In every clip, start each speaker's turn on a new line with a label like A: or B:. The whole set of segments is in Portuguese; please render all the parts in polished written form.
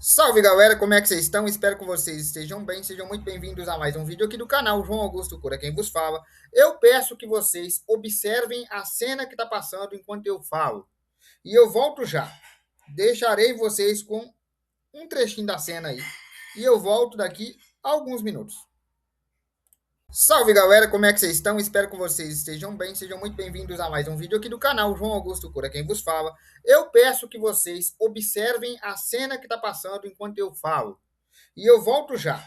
A: Salve galera, como é que vocês estão? Espero que vocês estejam bem. Sejam muito bem-vindos a mais um vídeo aqui do canal João Augusto Cura, quem vos fala. Eu peço que vocês observem a cena que está passando enquanto eu falo. E eu volto já. Deixarei vocês com um trechinho da cena aí. E eu volto daqui a alguns minutos. Salve galera, como é que vocês estão? Espero que vocês estejam bem. Sejam muito bem-vindos a mais um vídeo aqui do canal João Augusto Cura, quem vos fala. Eu peço que vocês observem a cena que está passando enquanto eu falo. E eu volto já.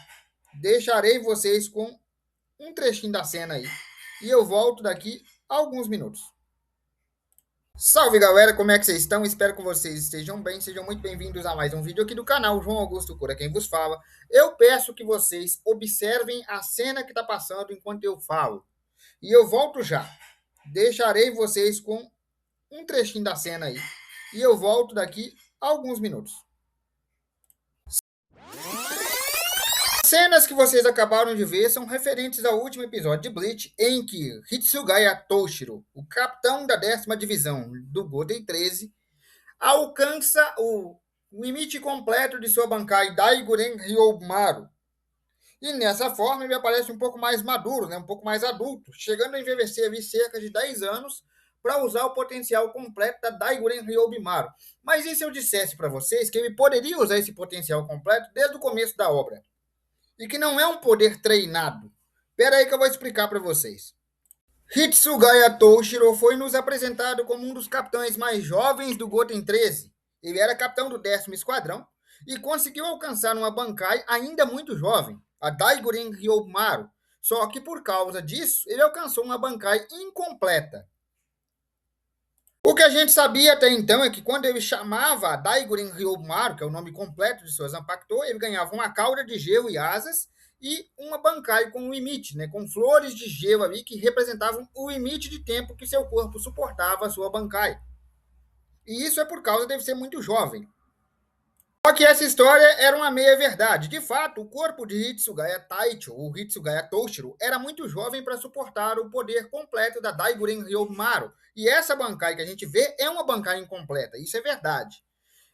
A: Deixarei vocês com um trechinho da cena aí. E eu volto daqui a alguns minutos. Salve galera, como é que vocês estão? Espero que vocês estejam bem. Sejam muito bem-vindos a mais um vídeo aqui do canal João Augusto Cura, quem vos fala. Eu peço que vocês observem a cena que está passando enquanto eu falo. E eu volto já. Deixarei vocês com um trechinho da cena aí. E eu volto daqui a alguns minutos. Cenas que vocês acabaram de ver são referentes ao último episódio de Bleach, em que Hitsugaya Toshiro, o capitão da 10ª divisão do Goten 13, alcança o limite completo de sua Bankai Daiguren Ryomaru. E nessa forma ele aparece um pouco mais maduro, um pouco mais adulto, chegando a envelhecer ali cerca de 10 anos para usar o potencial completo da Daiguren Ryobimaru. Mas e se eu dissesse para vocês que ele poderia usar esse potencial completo desde o começo da obra? E que não é um poder treinado. Espera aí que eu vou explicar para vocês. Hitsugaya Toshiro foi nos apresentado como um dos capitães mais jovens do Goten 13. Ele era capitão do 10º Esquadrão e conseguiu alcançar uma Bankai ainda muito jovem, a Daiguren Ryomaru. Só que por causa disso, ele alcançou uma Bankai incompleta. O que a gente sabia até então é que quando ele chamava Daiguren Ryomaru, que é o nome completo de sua Zanpakuto, ele ganhava uma cauda de gelo e asas e uma Bankai com um limite, com flores de gelo ali que representavam o limite de tempo que seu corpo suportava a sua Bankai. E isso é por causa de ele ser muito jovem. Só que essa história era uma meia-verdade. De fato, o corpo de Hitsugaya Taicho, ou Hitsugaya Toshiro, era muito jovem para suportar o poder completo da Daiguren Ryomaru. E essa Bankai que a gente vê é uma Bankai incompleta, isso é verdade.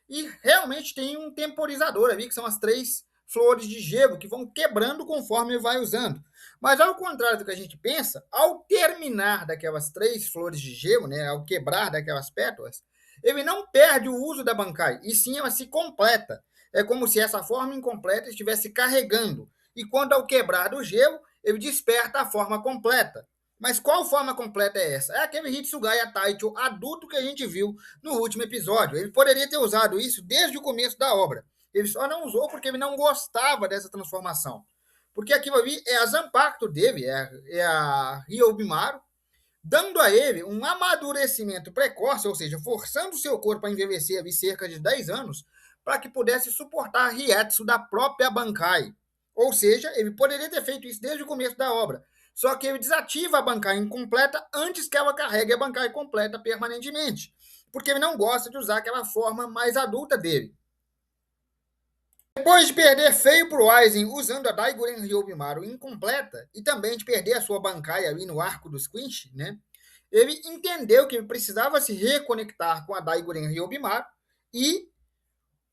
A: E realmente tem um temporizador ali, que são as 3 flores de gelo, que vão quebrando conforme vai usando. Mas ao contrário do que a gente pensa, ao terminar daquelas 3 flores de gelo, ao quebrar daquelas pétalas, ele não perde o uso da Bankai, e sim ela se completa. É como se essa forma incompleta estivesse carregando. E quando ao quebrar do gelo, ele desperta a forma completa. Mas qual forma completa é essa? É aquele Hitsugaya Taicho adulto que a gente viu no último episódio. Ele poderia ter usado isso desde o começo da obra. Ele só não usou porque ele não gostava dessa transformação. Porque aquilo ali é a Zanpakuto dele, é a Ryobimaru, dando a ele um amadurecimento precoce, ou seja, forçando o seu corpo a envelhecer ali cerca de 10 anos, para que pudesse suportar a Rietsu da própria Bankai. Ou seja, ele poderia ter feito isso desde o começo da obra. Só que ele desativa a Bankai incompleta antes que ela carregue a Bankai completa permanentemente. Porque ele não gosta de usar aquela forma mais adulta dele. Depois de perder feio pro Aizen usando a Daiguren Ryobimaru incompleta e também de perder a sua Bankai ali no arco dos Quinch, ele entendeu que ele precisava se reconectar com a Daiguren Ryobimaru e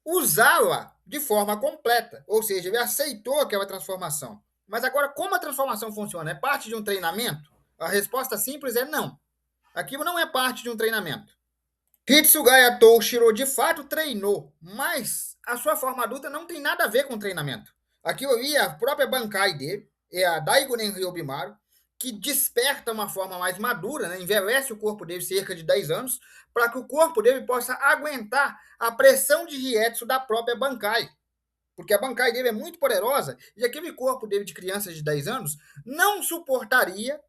A: usá-la de forma completa. Ou seja, ele aceitou aquela transformação. Mas agora, como a transformação funciona? É parte de um treinamento? A resposta simples é não. Aquilo não é parte de um treinamento. Hitsugaya Toshiro de fato treinou, mas a sua forma adulta não tem nada a ver com treinamento. Aquilo ali é a própria Bankai dele, é a Daiguren Ryobimaru, que desperta uma forma mais madura, envelhece o corpo dele cerca de 10 anos, para que o corpo dele possa aguentar a pressão de Rietsu da própria Bankai. Porque a Bankai dele é muito poderosa e aquele corpo dele de criança de 10 anos não suportaria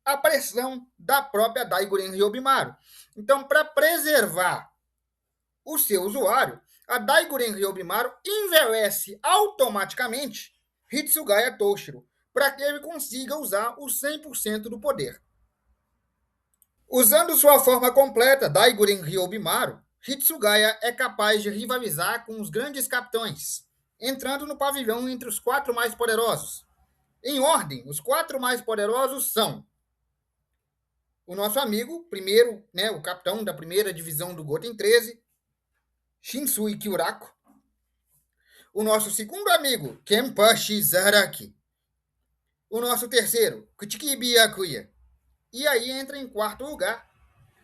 A: a pressão da própria Daiguren Ryobimaru. Então, para preservar o seu usuário, a Daiguren Ryobimaru envelhece automaticamente Hitsugaya Toshiro, para que ele consiga usar o 100% do poder. Usando sua forma completa, Daiguren Ryobimaru, Hitsugaya é capaz de rivalizar com os grandes capitães, entrando no pavilhão entre os 4 mais poderosos. Em ordem, os 4 mais poderosos são o nosso amigo, primeiro, o capitão da primeira divisão do Goten 13, Shinsui Kyurako. o nosso segundo amigo, Kenpachi Zaraki. O nosso terceiro, Kuchiki Byakuya. E aí entra em quarto lugar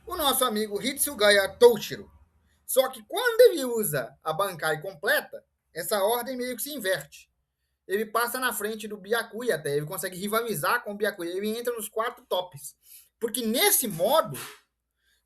A: o nosso amigo Hitsugaya Toshiro. Só que quando ele usa a Bankai completa, essa ordem meio que se inverte. Ele passa na frente do Byakuya até, ele consegue rivalizar com o Byakuya, ele entra nos 4 tops. Porque nesse modo,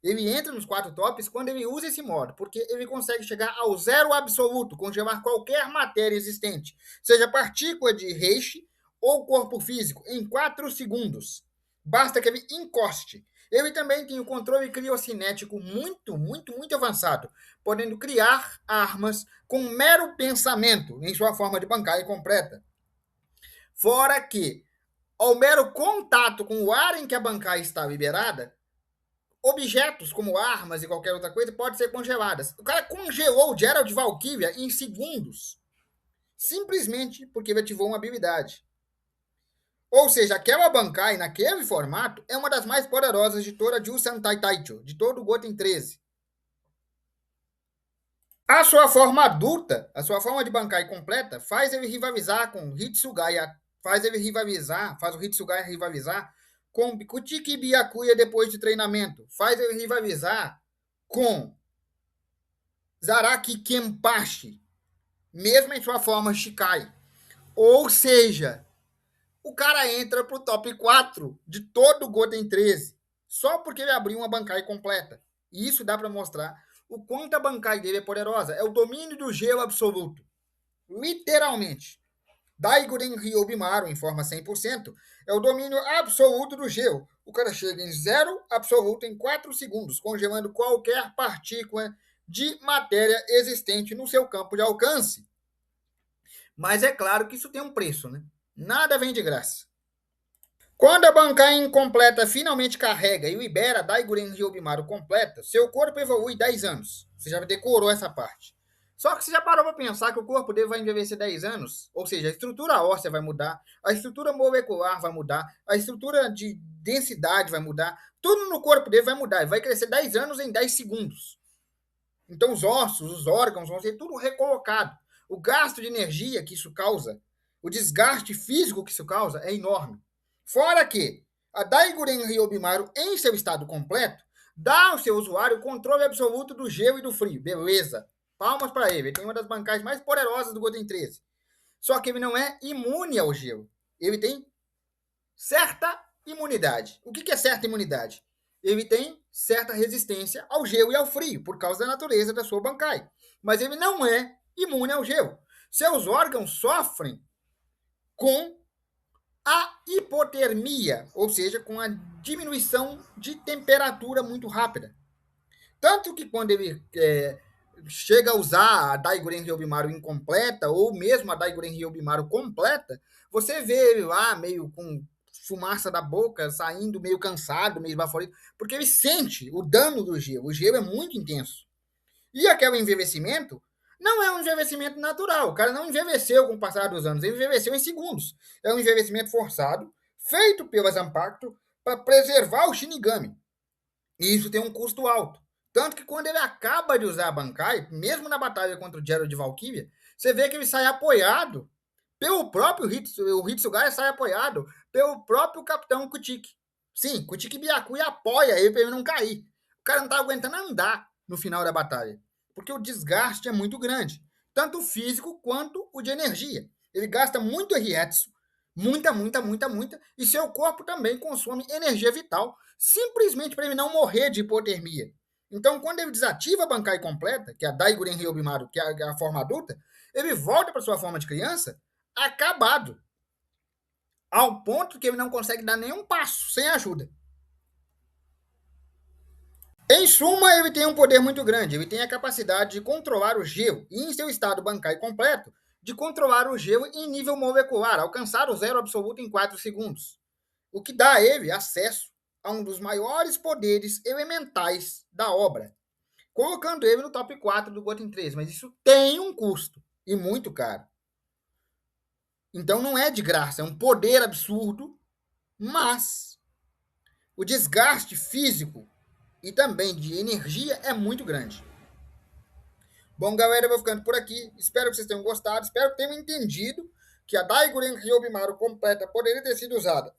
A: ele entra nos 4 tops quando ele usa esse modo, porque ele consegue chegar ao zero absoluto, congelar qualquer matéria existente, seja partícula de Reishi ou corpo físico, em 4 segundos. Basta que ele encoste. Ele também tem o controle criocinético muito avançado, podendo criar armas com mero pensamento em sua forma de Bankai completa. Fora que, ao mero contato com o ar em que a Bankai está liberada, objetos como armas e qualquer outra coisa podem ser congeladas. O cara congelou o Geralt Valkyria em segundos, simplesmente porque ele ativou uma habilidade. Ou seja, aquela Bankai, naquele formato, é uma das mais poderosas de toda a Jusentai Taicho, de todo o Goten 13. A sua forma adulta, a sua forma de Bankai completa, faz ele rivalizar com Hitsugaya, faz o Hitsugaya rivalizar com Kuchiki Byakuya depois de treinamento, faz ele rivalizar com Zaraki Kenpachi, mesmo em sua forma Shikai. Ou seja, o cara entra pro top 4 de todo o Goten 13, só porque ele abriu uma Bankai completa. E isso dá para mostrar o quanto a Bankai dele é poderosa. É o domínio do gelo absoluto. Literalmente. Daiguren Ryobimaru, em forma 100%, é o domínio absoluto do gelo. O cara chega em zero absoluto em 4 segundos, congelando qualquer partícula de matéria existente no seu campo de alcance. Mas é claro que isso tem um preço, né? Nada vem de graça. Quando a Bankai incompleta finalmente carrega e libera Daiguren Ryobimaru completa, seu corpo evolui 10 anos. Você já decorou essa parte. Só que você já parou para pensar que o corpo dele vai envelhecer 10 anos? Ou seja, a estrutura óssea vai mudar, a estrutura molecular vai mudar, a estrutura de densidade vai mudar, tudo no corpo dele vai mudar. Ele vai crescer 10 anos em 10 segundos. Então os ossos, os órgãos vão ser tudo recolocado. O gasto de energia que isso causa, o desgaste físico que isso causa é enorme. Fora que a Daiguren Ryobimaru, em seu estado completo, dá ao seu usuário o controle absoluto do gelo e do frio. Beleza. Palmas para ele. Ele tem uma das bancais mais poderosas do Goten 13. Só que ele não é imune ao gelo. Ele tem certa imunidade. O que é certa imunidade? Ele tem certa resistência ao gelo e ao frio, por causa da natureza da sua Bankai. Mas ele não é imune ao gelo. Seus órgãos sofrem com a hipotermia, ou seja, com a diminuição de temperatura muito rápida. Tanto que quando ele chega a usar a Daiguren Ryobimaru incompleta, ou mesmo a Daiguren Ryobimaru completa, você vê ele lá meio com fumaça da boca, saindo meio cansado, meio esbaforido, porque ele sente o dano do gelo. O gelo é muito intenso. E aquele envelhecimento não é um envelhecimento natural. O cara não envelheceu com o passar dos anos, ele envelheceu em segundos. É um envelhecimento forçado, feito pela Zanpakuto para preservar o Shinigami. E isso tem um custo alto. Tanto que quando ele acaba de usar a Bankai, mesmo na batalha contra o Geralt de Valkyria, você vê que ele sai apoiado pelo próprio o Hitsugaya sai apoiado pelo próprio Capitão Kuchiki. Sim, Kuchiki Byakuya apoia ele para ele não cair. O cara não tá aguentando andar no final da batalha, porque o desgaste é muito grande, tanto físico quanto o de energia. Ele gasta muito Rietsu, muita, e seu corpo também consome energia vital, simplesmente para ele não morrer de hipotermia. Então, quando ele desativa a Bankai completa, que é a Daiguren Ryobimaru, que é a forma adulta, ele volta para sua forma de criança acabado, ao ponto que ele não consegue dar nenhum passo sem ajuda. Em suma, ele tem um poder muito grande. Ele tem a capacidade de controlar o gelo e, em seu estado Bankai completo, de controlar o gelo em nível molecular, alcançar o zero absoluto em 4 segundos. O que dá a ele acesso a um dos maiores poderes elementais da obra, colocando ele no top 4 do Goten 3. Mas isso tem um custo, e muito caro. Então não é de graça, é um poder absurdo, mas o desgaste físico e também de energia é muito grande. Bom, galera, eu vou ficando por aqui. Espero que vocês tenham gostado. Espero que tenham entendido que a Daiguren Ryobimaru completa poderia ter sido usada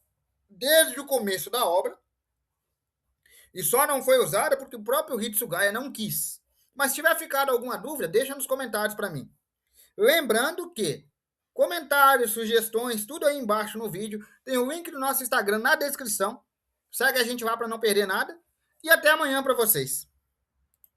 A: desde o começo da obra e só não foi usada porque o próprio Hitsugaya não quis. Mas se tiver ficado alguma dúvida, deixa nos comentários para mim. Lembrando que comentários, sugestões, tudo aí embaixo no vídeo. Tem o link do nosso Instagram na descrição. Segue a gente lá para não perder nada. E até amanhã para vocês.